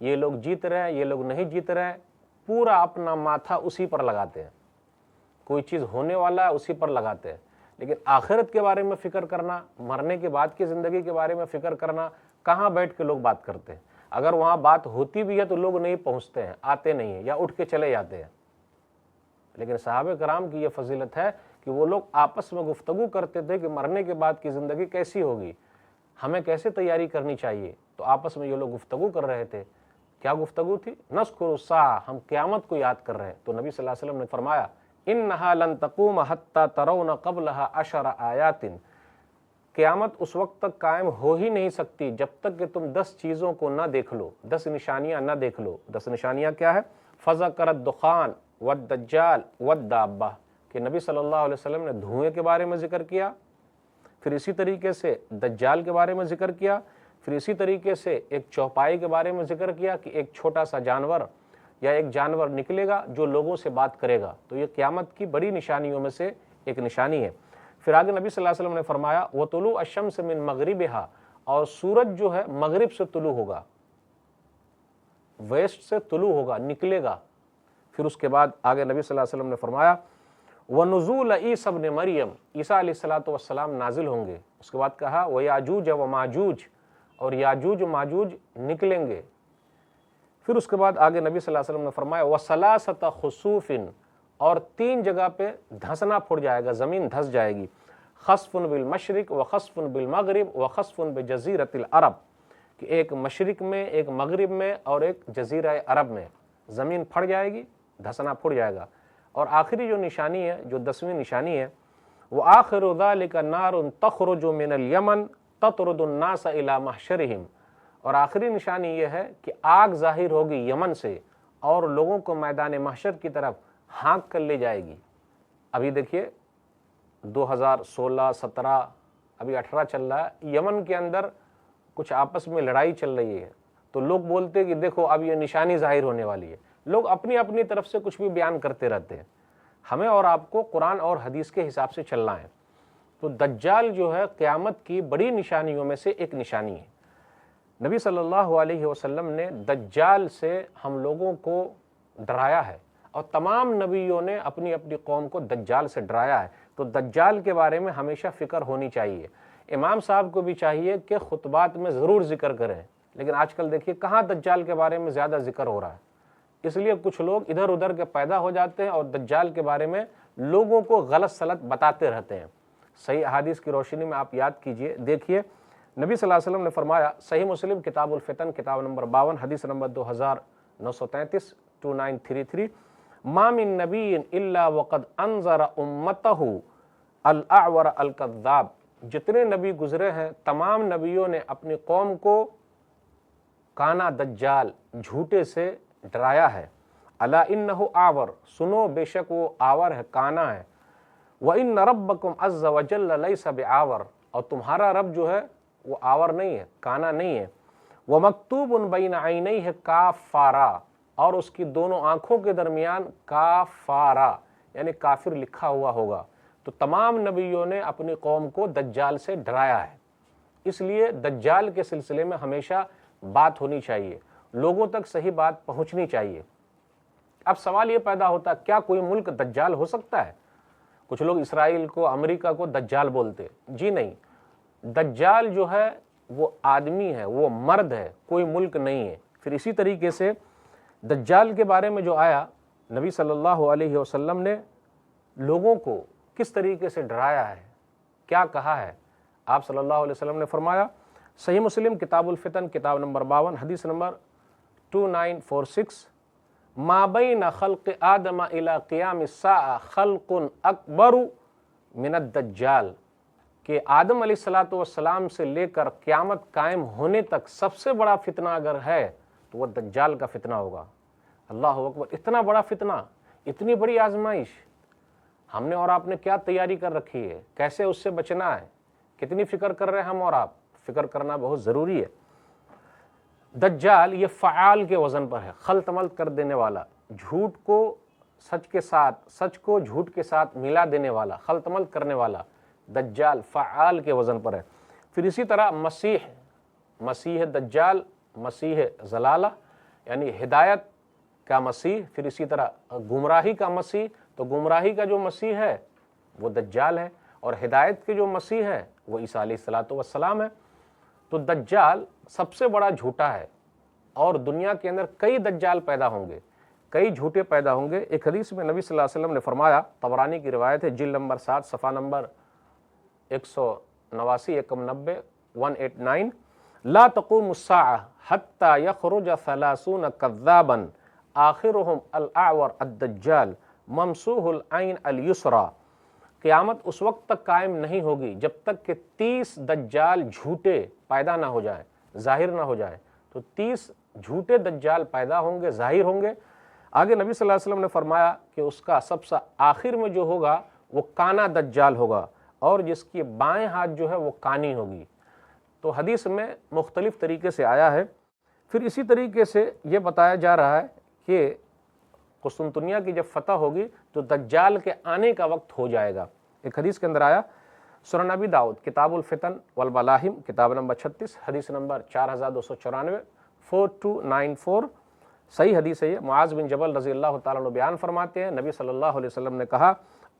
یہ لوگ جیت رہے ہیں، یہ لوگ نہیں جیت رہے ہیں، پورا اپنا ماتھا اسی پر لگاتے ہیں، کوئی چیز ہونے والا ہے اسی پر لگاتے ہیں۔ لیکن آخرت کے بارے میں فکر کرنا، مرنے کے بعد کی زندگی کے بارے میں فکر کرنا، کہاں بیٹھ کے لوگ بات کرتے ہیں؟ اگر وہاں بات ہوتی بھی ہے تو لوگ نہیں پہنچتے ہیں، آتے نہیں ہیں، یا اٹھ کے چلے جاتے ہیں۔ لیکن صحابہ کرام کی یہ فضیلت ہے کہ وہ لوگ آپس میں گفتگو کرتے تھے کہ مرنے کے بعد کی زندگی کیسی ہوگی، ہمیں کیسے تیاری کرنی چاہیے۔ تو آپس میں یہ لوگ گفتگو کر رہے تھے۔ کیا گفتگو تھی؟ نذکر الساعہ، ہم قیامت کو یاد کر رہے ہیں۔ تو نبی صلی اللہ علیہ وسلم نے فرمایا انہا لن تقوم حتی ترون قبلہا 10 آیات، قیامت اس وقت تک قائم ہو ہی نہیں سکتی جب تک کہ تم 10 چیزوں کو نہ دیکھ لو، 10 نشانیاں نہ دیکھ لو۔ 10 نشانیاں کیا ہے؟ فذکر الدخان والدجال والدابہ، کہ نبی صلی اللہ علیہ وسلم نے دھوئیں کے بارے میں ذکر کیا، پھر اسی طریقے سے دجال کے بارے میں ذکر کیا، پھر اسی طریقے سے ایک چوپائی کے بارے میں ذکر کیا کہ ایک چھوٹا سا جانور یا ایک جانور نکلے گا جو لوگوں سے بات کرے گا۔ تو یہ قیامت کی بڑی نشانیوں میں سے ایک نشانی ہے۔ پھر آگے نبی صلی اللہ علیہ وسلم نے فرمایا وَطُلُوعَ الشَّمْسِ مِن مَغْرِبِهَا، اور سورج جو ہے مغرب سے طلوع ہوگا، ویسٹ سے طلوع ہوگا، نکلے گا۔ پھر اس کے بعد آگے نبی صلی اللہ علیہ وسلم نے فرمایا وَنُزُولَ عِیسیٰ ابْنِ مریم، عیسیٰ علیہ السلام نازل ہوں گے۔ اس کے بعد کہا وَیَاجُوجَ وَمَاجُوجَ، اور یاجوج و ماجوج نکلیں گے۔ پھر اس کے بعد آگے نبی صلی اللہ علیہ وسلم نے فرمایا وَثَلَاثَةَ خُسُوفٍ، اور 3 جگہ پہ دھنسنا پھٹ جائے گا، زمین دھس جائے گی۔ خَسْفٌ بِالْمَشْرِقِ وَخَسْفٌ بِالْمَغْرِبِ وَخَسْفٌ بِجَزِيرَةِ الْعَرَبِ، کہ ایک مشرق میں، ایک مغرب میں، اور ایک جزیرہ عرب میں زمین پھٹ جائے گی، دھسنا پھٹ جائے گا۔ اور آخری جو نشانی ہے، جو 10ویں نشانی ہے، وَآخِرُ ذَلِكَ نَارٌ تَخْرُجُ مِنَ الْيَمَنِ تَطْرُدُ النَّاسَ إِلَى مَحْشَرِهِمْ، اور آخری نشانی یہ ہے کہ آگ ظاہر ہوگی یمن سے اور لوگوں کو میدان محشر کی طرف ہانک کر لے جائے گی۔ ابھی دیکھیے 2016، 17، ابھی 18 چل رہا ہے، یمن کے اندر کچھ آپس میں لڑائی چل رہی ہے، تو لوگ بولتے ہیں کہ دیکھو اب یہ نشانی ظاہر ہونے والی ہے۔ لوگ اپنی اپنی طرف سے کچھ بھی بیان کرتے رہتے ہیں، ہمیں اور آپ کو قرآن اور حدیث کے حساب سے چلنا ہے۔ تو دجال جو ہے قیامت کی بڑی نشانیوں میں سے ایک نشانی ہے۔ نبی صلی اللہ علیہ وسلم نے دجال سے ہم لوگوں کو ڈرایا ہے، اور تمام نبیوں نے اپنی اپنی قوم کو دجال سے ڈرایا ہے۔ تو دجال کے بارے میں ہمیشہ فکر ہونی چاہیے۔ امام صاحب کو بھی چاہیے کہ خطبات میں ضرور ذکر کریں، لیکن آج کل دیکھیے کہاں دجال کے بارے میں زیادہ ذکر ہو رہا ہے۔ اس لیے کچھ لوگ ادھر ادھر کے پیدا ہو جاتے ہیں اور دجال کے بارے میں لوگوں کو غلط سلط بتاتے رہتے ہیں۔ صحیح احادیث کی روشنی میں آپ یاد کیجئے، دیکھیے نبی صلی اللہ علیہ وسلم نے فرمایا، صحیح مسلم کتاب الفتن کتاب نمبر 52 حدیث نمبر 2933 2933، ما من نبی الا وقد انذر امتہ الاعور الکذاب، جتنے نبی گزرے ہیں تمام نبیوں نے اپنی قوم کو کانا دجال، جھوٹے سے ڈرایا ہے۔ الا انہ آور، سنو بے شک وہ آور ہے، کانا ہے۔ وَإِنَّ رَبَّكُمْ عَزَّ وَجَلَّ لَيْسَ بِعَاوَرٍ، اور تمہارا رب جو ہے وہ آور نہیں ہے، کانا نہیں ہے۔ وَمَكْتُوبٌ بَيْنَ عَيْنَيْهِ كَافَّارًا، اور اس کی دونوں آنکھوں کے درمیان کافارا یعنی کافر لکھا ہوا ہوگا۔ تو تمام نبیوں نے اپنی قوم کو دجال سے ڈرایا ہے، اس لیے دجال کے سلسلے میں ہمیشہ بات ہونی چاہیے، لوگوں تک صحیح بات پہنچنی چاہیے۔ اب سوال یہ پیدا ہوتا ہے کیا کوئی ملک دجال ہو سکتا ہے؟ کچھ لوگ اسرائیل کو، امریکہ کو دجال بولتے، جی نہیں، دجال جو ہے وہ آدمی ہے، وہ مرد ہے، کوئی ملک نہیں ہے۔ پھر اسی طریقے سے دجال کے بارے میں جو آیا، نبی صلی اللہ علیہ وسلم نے لوگوں کو کس طریقے سے ڈرایا ہے، کیا کہا ہے؟ آپ صلی اللہ علیہ وسلم نے فرمایا، صحیح مسلم کتاب الفتن کتاب نمبر 52 حدیث نمبر 2946، ما بین خلق آدم الی قیام الساعہ خلق اکبر من الدجال، کہ آدم علیہ السلام سے لے کر قیامت قائم ہونے تک سب سے بڑا فتنہ اگر ہے تو وہ دجال کا فتنہ ہوگا۔ اللہ اکبر، اتنا بڑا فتنہ، اتنی بڑی آزمائش، ہم نے اور آپ نے کیا تیاری کر رکھی ہے، کیسے اس سے بچنا ہے، کتنی فکر کر رہے ہیں ہم اور آپ؟ فکر کرنا بہت ضروری ہے۔ دجال یہ فعال کے وزن پر ہے، خلط ملط کر دینے والا، جھوٹ کو سچ کے ساتھ، سچ کو جھوٹ کے ساتھ ملا دینے والا، خلط ملط کرنے والا، دجال فعال کے وزن پر ہے۔ پھر اسی طرح مسیح دجال، مسیح ضلالہ، یعنی ہدایت کا مسیح، پھر اسی طرح گمراہی کا مسیح، تو گمراہی کا جو مسیح ہے وہ دجال ہے، اور ہدایت کے جو مسیح ہے وہ عیسیٰ علیہ الصلوۃ والسلام ہے۔ تو دجال سب سے بڑا جھوٹا ہے، اور دنیا کے اندر کئی دجال پیدا ہوں گے، کئی جھوٹے پیدا ہوں گے۔ ایک حدیث میں نبی صلی اللہ علیہ وسلم نے فرمایا، طبرانی کی روایت ہے، جلد نمبر 7 صفحہ نمبر 189 190 189، لا تقوم الساعة حتى يخرج 30 كذابا آخرهم الأعور الدجال ممسوح العين اليسرى۔ قیامت اس وقت تک قائم نہیں ہوگی جب تک کہ 30 دجال جھوٹے پیدا نہ ہو جائیں، ظاہر نہ ہو جائیں۔ تو 30 جھوٹے دجال پیدا ہوں گے، ظاہر ہوں گے۔ آگے نبی صلی اللہ علیہ وسلم نے فرمایا کہ اس کا سب سے آخر میں جو ہوگا وہ کانا دجال ہوگا، اور جس کی بائیں ہاتھ جو ہے وہ کانی ہوگی۔ تو حدیث میں مختلف طریقے سے آیا ہے۔ پھر اسی طریقے سے یہ بتایا جا رہا ہے کہ قسطنطنیہ کی جب فتح ہوگی تو دجال کے آنے کا وقت ہو جائے گا۔ ایک حدیث کے اندر آیا، سنن ابی داؤد کتاب الفتن والملاحم کتاب نمبر 36 حدیث نمبر 4294 4294، صحیح حدیث ہے یہ۔ معاذ بن جبل رضی اللہ تعالیٰ عنہ بیان فرماتے ہیں، نبی صلی اللہ علیہ وسلم نے کہا،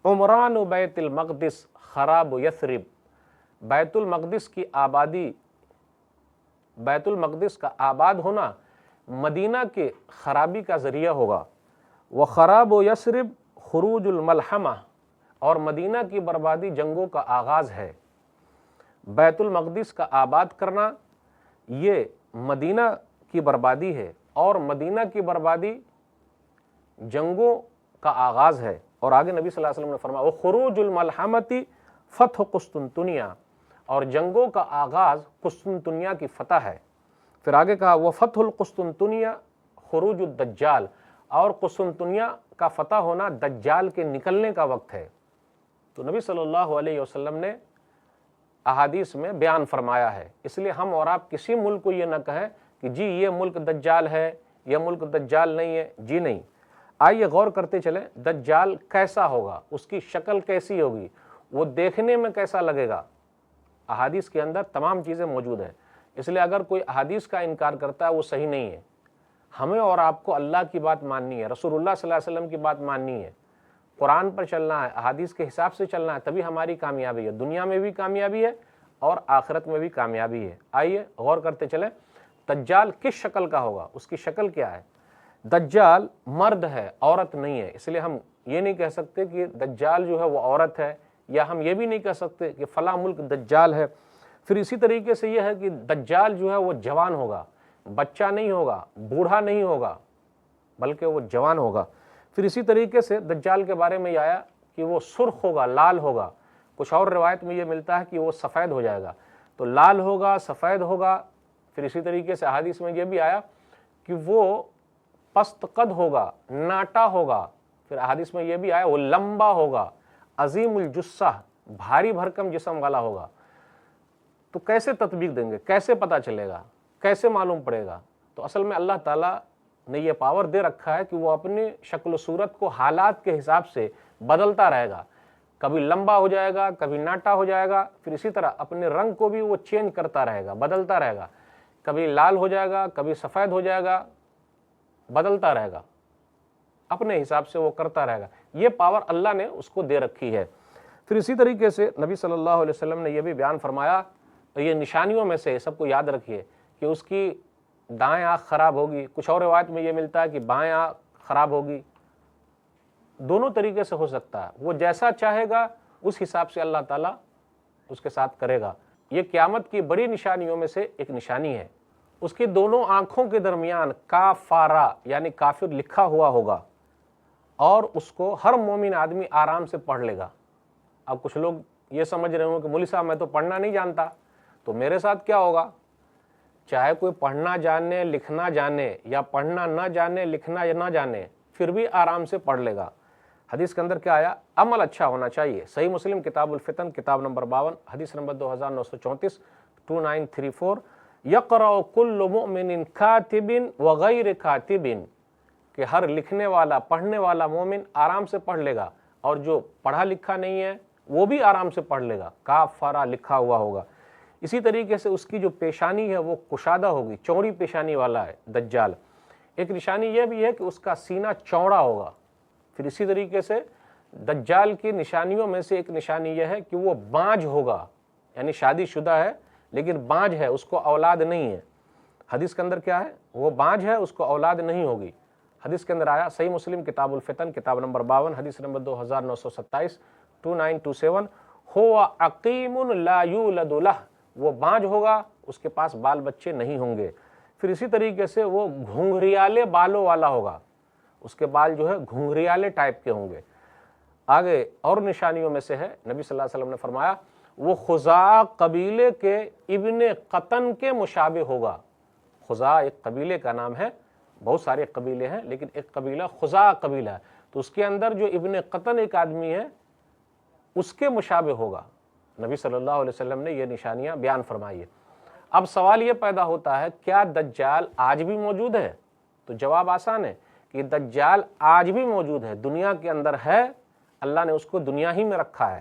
عمران بیت المقدس خراب یثرب، بیت المقدس کی آبادی، بیت المقدس کا آباد ہونا مدینہ کے خرابی کا ذریعہ ہوگا۔ وخراب یثرب خروج الملحمہ، اور مدینہ کی بربادی جنگوں کا آغاز ہے۔ بیت المقدس کا آباد کرنا یہ مدینہ کی بربادی ہے، اور مدینہ کی بربادی جنگوں کا آغاز ہے۔ اور آگے نبی صلی اللہ علیہ وسلم نے فرمایا، وخروج الملحمۃ فتح قسطنطنیہ، اور جنگوں کا آغاز قسطنطنیہ کی فتح ہے۔ پھر آگے کہا، وفتح القسطنطنیہ خروج الدجال، اور قسطنطنیہ کا فتح ہونا دجال کے نکلنے کا وقت ہے۔ تو نبی صلی اللہ علیہ وسلم نے احادیث میں بیان فرمایا ہے۔ اس لیے ہم اور آپ کسی ملک کو یہ نہ کہیں کہ جی یہ ملک دجال ہے، یہ ملک دجال نہیں ہے، جی نہیں۔ آئیے غور کرتے چلیں، دجال کیسا ہوگا، اس کی شکل کیسی ہوگی، وہ دیکھنے میں کیسا لگے گا۔ احادیث کے اندر تمام چیزیں موجود ہیں، اس لیے اگر کوئی احادیث کا انکار کرتا ہے وہ صحیح نہیں ہے۔ ہمیں اور آپ کو اللہ کی بات ماننی ہے، رسول اللہ صلی اللہ علیہ وسلم کی بات ماننی ہے، قرآن پر چلنا ہے، احادیث کے حساب سے چلنا ہے، تبھی ہماری کامیابی ہے، دنیا میں بھی کامیابی ہے اور آخرت میں بھی کامیابی ہے۔ آئیے غور کرتے چلیں، دجال کس شکل کا ہوگا، اس کی شکل کیا ہے۔ دجال مرد ہے، عورت نہیں ہے، اس لیے ہم یہ نہیں کہہ سکتے کہ دجال جو ہے وہ عورت ہے، یا ہم یہ بھی نہیں کہہ سکتے کہ فلاں ملک دجال ہے۔ پھر اسی طریقے سے یہ ہے کہ دجال جو ہے وہ جوان ہوگا، بچہ نہیں ہوگا، بوڑھا نہیں ہوگا، بلکہ وہ جوان ہوگا۔ پھر اسی طریقے سے دجال کے بارے میں یہ آیا کہ وہ سرخ ہوگا، لال ہوگا، کچھ اور روایت میں یہ ملتا ہے کہ وہ سفید ہو جائے گا۔ تو لال ہوگا، سفید ہوگا۔ پھر اسی طریقے سے احادیث میں یہ بھی آیا کہ وہ پست قد ہوگا، ناٹا ہوگا۔ پھر احادیث میں یہ بھی آیا وہ لمبا ہوگا، عظیم الجثہ، بھاری بھرکم جسم والا ہوگا۔ تو کیسے تطبیق دیں گے، کیسے پتہ چلے گا، کیسے معلوم پڑے گا؟ تو اصل میں اللہ تعالیٰ نے یہ پاور دے رکھا ہے کہ وہ اپنی شکل و صورت کو حالات کے حساب سے بدلتا رہے گا، کبھی لمبا ہو جائے گا، کبھی ناٹا ہو جائے گا۔ پھر اسی طرح اپنے رنگ کو بھی وہ چینج کرتا رہے گا، بدلتا رہے گا، کبھی لال ہو جائے گا، کبھی سفید ہو جائے گا، بدلتا رہے گا، اپنے حساب سے وہ کرتا رہے گا۔ یہ پاور اللہ نے اس کو دے رکھی ہے۔ پھر اسی طریقے سے نبی صلی اللہ علیہ وسلم نے یہ بھی بیان فرمایا، یہ نشانیوں میں سے سب کو یاد رکھیے کہ اس کی دائیں آنکھ خراب ہوگی، کچھ اور روایت میں یہ ملتا ہے کہ بائیں آنکھ خراب ہوگی۔ دونوں طریقے سے ہو سکتا ہے، وہ جیسا چاہے گا اس حساب سے اللہ تعالیٰ اس کے ساتھ کرے گا۔ یہ قیامت کی بڑی نشانیوں میں سے ایک نشانی ہے۔ اس کی دونوں آنکھوں کے درمیان کافارہ یعنی کافر لکھا ہوا ہوگا، اور اس کو ہر مومن آدمی آرام سے پڑھ لے گا۔ اب کچھ لوگ یہ سمجھ رہے ہوں کہ مولوی صاحب میں تو پڑھنا نہیں جانتا، تو میرے ساتھ کیا ہوگا؟ چاہے کوئی پڑھنا جانے لکھنا جانے، یا پڑھنا نہ جانے لکھنا نہ جانے، پھر بھی آرام سے پڑھ لے گا۔ حدیث کے اندر کیا آیا؟ عمل اچھا ہونا چاہیے۔ صحیح مسلم کتاب الفتن کتاب نمبر 52 حدیث نمبر 2934 2934، یقرأ کل مؤمن کاتب وغیر کاتب، کہ ہر لکھنے والا پڑھنے والا مومن آرام سے پڑھ لے گا، اور جو پڑھا لکھا نہیں ہے وہ بھی آرام سے پڑھ لے گا، کافارہ لکھا ہوا ہوگا۔ اسی طریقے سے اس کی جو پیشانی ہے وہ کشادہ ہوگی، چوڑی پیشانی والا ہے دجال۔ ایک نشانی یہ بھی ہے کہ اس کا سینہ چوڑا ہوگا۔ پھر اسی طریقے سے دجال کی نشانیوں میں سے ایک نشانی یہ ہے کہ وہ بانجھ ہوگا، یعنی شادی شدہ ہے لیکن بانجھ ہے، اس کو اولاد نہیں ہے۔ حدیث کے اندر کیا ہے؟ وہ بانجھ ہے، اس کو اولاد نہیں ہوگی۔ حدیث کے اندر آیا، صحیح مسلم کتاب الفتن کتاب نمبر 52 حدیث نمبر 2927 2927، هو عقیم لا یولد لہ، وہ بانجھ ہوگا، اس کے پاس بال بچے نہیں ہوں گے۔ پھر اسی طریقے سے وہ گھنگریالے بالوں والا ہوگا، اس کے بال جو ہے گھنگریالے ٹائپ کے ہوں گے۔ آگے اور نشانیوں میں سے ہے، نبی صلی اللہ علیہ وسلم نے فرمایا وہ خزاع قبیلے کے ابن قطن کے مشابہ ہوگا۔ خزاع ایک قبیلے کا نام ہے، بہت سارے قبیلے ہیں لیکن ایک قبیلہ خزاع قبیلہ ہے، تو اس کے اندر جو ابن قطن ایک آدمی ہے اس کے مشابہ ہوگا۔ نبی صلی اللہ علیہ وسلم نے یہ نشانیاں بیان فرمائی ہے۔ اب سوال یہ پیدا ہوتا ہے کیا دجال آج بھی موجود ہے؟ تو جواب آسان ہے کہ دجال آج بھی موجود ہے، دنیا کے اندر ہے، اللہ نے اس کو دنیا ہی میں رکھا ہے،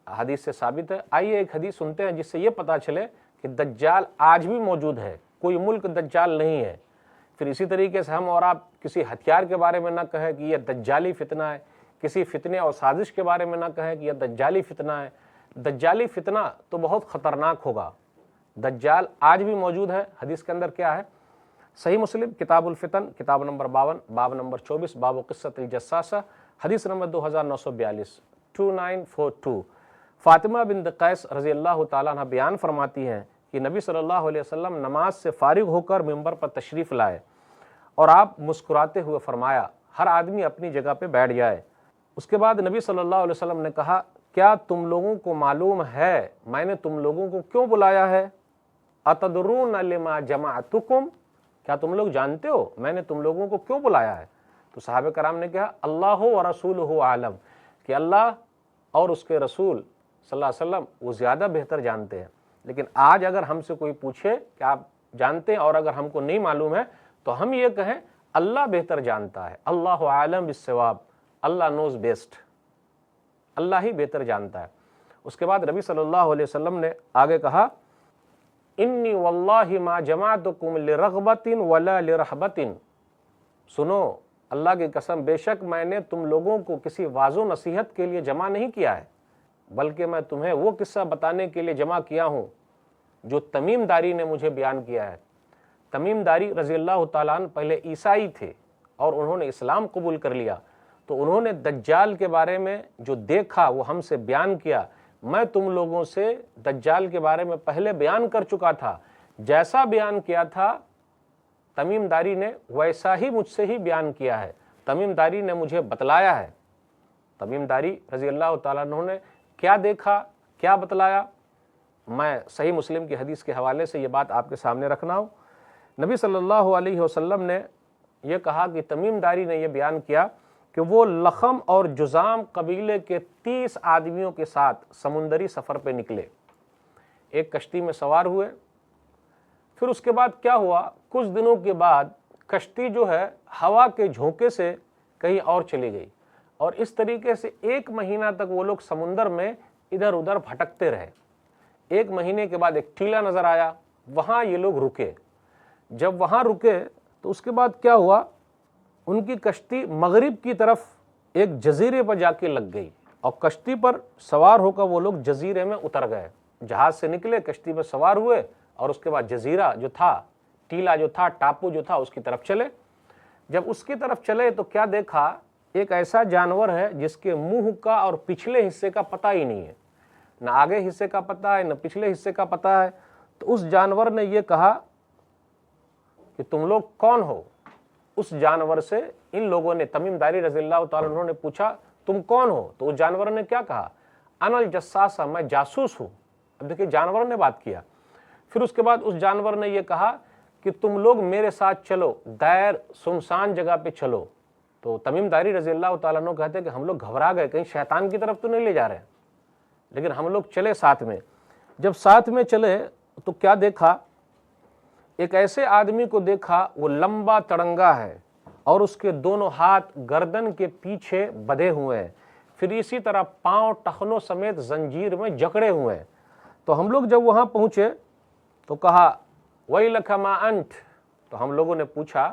حدیث سے ثابت ہے۔ آئیے ایک حدیث سنتے ہیں جس سے یہ پتا چلے کہ دجال آج بھی موجود ہے، کوئی ملک دجال نہیں ہے۔ پھر اسی طریقے سے ہم اور آپ کسی ہتھیار کے بارے میں نہ کہیں کہ یہ دجالی فتنہ ہے، کسی فتنے اور سازش کے بارے میں نہ کہیں کہ یہ دجالی فتنہ ہے۔ دجالی فتنہ تو بہت خطرناک ہوگا۔ دجال آج بھی موجود ہے۔ حدیث کے اندر کیا ہے؟ صحیح مسلم کتاب الفتن کتاب نمبر 52 باب نمبر 24 باب قصۃ الجساسہ حدیث نمبر 2942 2942۔ فاطمہ بنت قیس رضی اللہ تعالیٰ عنہ بیان فرماتی ہیں کہ نبی صلی اللہ علیہ وسلم نماز سے فارغ ہو کر ممبر پر تشریف لائے اور آپ مسکراتے ہوئے فرمایا ہر آدمی اپنی جگہ پہ بیٹھ جائے۔ اس کے بعد نبی صلی اللہ علیہ وسلم نے کہا کیا تم لوگوں کو معلوم ہے میں نے تم لوگوں کو کیوں بلایا ہے؟ اتدرون لما جمعتکم، کیا تم لوگ جانتے ہو میں نے تم لوگوں کو کیوں بلایا ہے؟ تو صحابہ کرام نے کہا اللہ و رسولہ عالم، کہ اللہ اور اس کے رسول صلی اللہ علیہ وسلم وہ زیادہ بہتر جانتے ہیں۔ لیکن آج اگر ہم سے کوئی پوچھے کہ آپ جانتے ہیں اور اگر ہم کو نہیں معلوم ہے تو ہم یہ کہیں اللہ بہتر جانتا ہے، اللہ عالم بالصواب، اللہ نوز بیسٹ، اللہ ہی بہتر جانتا ہے۔ اس کے بعد نبی صلی اللہ علیہ وسلم نے آگے کہا انی واللہ ما جمعتکم لرغبت ولا لرہبت، سنو اللہ کی قسم بے شک میں نے تم لوگوں کو کسی واعظ و نصیحت کے لیے جمع نہیں کیا ہے، بلکہ میں تمہیں وہ قصہ بتانے کے لیے جمع کیا ہوں جو تمیم داری نے مجھے بیان کیا ہے۔ تمیم داری رضی اللہ تعالیٰ عنہ پہلے عیسائی تھے اور انہوں نے اسلام قبول کر لیا، تو انہوں نے دجال کے بارے میں جو دیکھا وہ ہم سے بیان کیا۔ میں تم لوگوں سے دجال کے بارے میں پہلے بیان کر چکا تھا، جیسا بیان کیا تھا تمیم داری نے ویسا ہی مجھ سے ہی بیان کیا ہے، تمیم داری نے مجھے بتلایا ہے۔ تمیم داری رضی اللہ تعالیٰ عنہ نے کیا دیکھا، کیا بتلایا، میں صحیح مسلم کی حدیث کے حوالے سے یہ بات آپ کے سامنے رکھنا ہوں۔ نبی صلی اللہ علیہ وسلم نے یہ کہا کہ تمیم داری نے یہ بیان کیا کہ وہ لخم اور جذام قبیلے کے 30 آدمیوں کے ساتھ سمندری سفر پہ نکلے، ایک کشتی میں سوار ہوئے۔ پھر اس کے بعد کیا ہوا، کچھ دنوں کے بعد کشتی جو ہے ہوا کے جھونکے سے کہیں اور چلی گئی، اور اس طریقے سے 1 مہینہ تک وہ لوگ سمندر میں ادھر ادھر بھٹکتے رہے۔ 1 مہینے کے بعد ایک ٹیلا نظر آیا، وہاں یہ لوگ رکے۔ جب وہاں رکے تو اس کے بعد کیا ہوا، ان کی کشتی مغرب کی طرف ایک جزیرے پر جا کے لگ گئی، اور کشتی پر سوار ہو کر وہ لوگ جزیرے میں اتر گئے۔ جہاز سے نکلے، کشتی پر سوار ہوئے، اور اس کے بعد جزیرہ جو تھا، ٹیلا جو تھا، ٹاپو جو تھا، اس کی طرف چلے۔ جب اس کی طرف چلے تو کیا دیکھا، ایک ایسا جانور ہے جس کے منہ کا اور پچھلے حصے کا پتہ ہی نہیں ہے، نہ آگے حصے کا پتہ ہے نہ پچھلے حصے کا پتہ ہے۔ تو اس جانور نے یہ کہا کہ تم لوگ کون ہو؟ اس جانور سے ان لوگوں نے، تمیم داری رضی اللہ تعالیٰ عنہ نے پوچھا تم کون ہو؟ تو اس جانور نے کیا کہا، انا الجساسہ، میں جاسوس ہوں۔ اب دیکھیں جانور نے بات کیا۔ پھر اس کے بعد اس جانور نے یہ کہا کہ تم لوگ میرے ساتھ چلو، غیر سنسان جگہ پہ چلو۔ تو تمیم داری رضی اللہ تعالیٰ عنہ کہتے ہیں کہ ہم لوگ گھبرا گئے، کہیں شیطان کی طرف تو نہیں لے جا رہے ہیں، لیکن ہم لوگ چلے ساتھ میں۔ جب ساتھ میں چلے تو کیا دیکھا، ایک ایسے آدمی کو دیکھا، وہ لمبا تڑنگا ہے اور اس کے دونوں ہاتھ گردن کے پیچھے بدھے ہوئے ہیں، پھر اسی طرح پاؤں ٹخنوں سمیت زنجیر میں جکڑے ہوئے ہیں۔ تو ہم لوگ جب وہاں پہنچے تو کہا وَيْلَكَ مَا أَنْتَ، تو ہم لوگوں نے پوچھا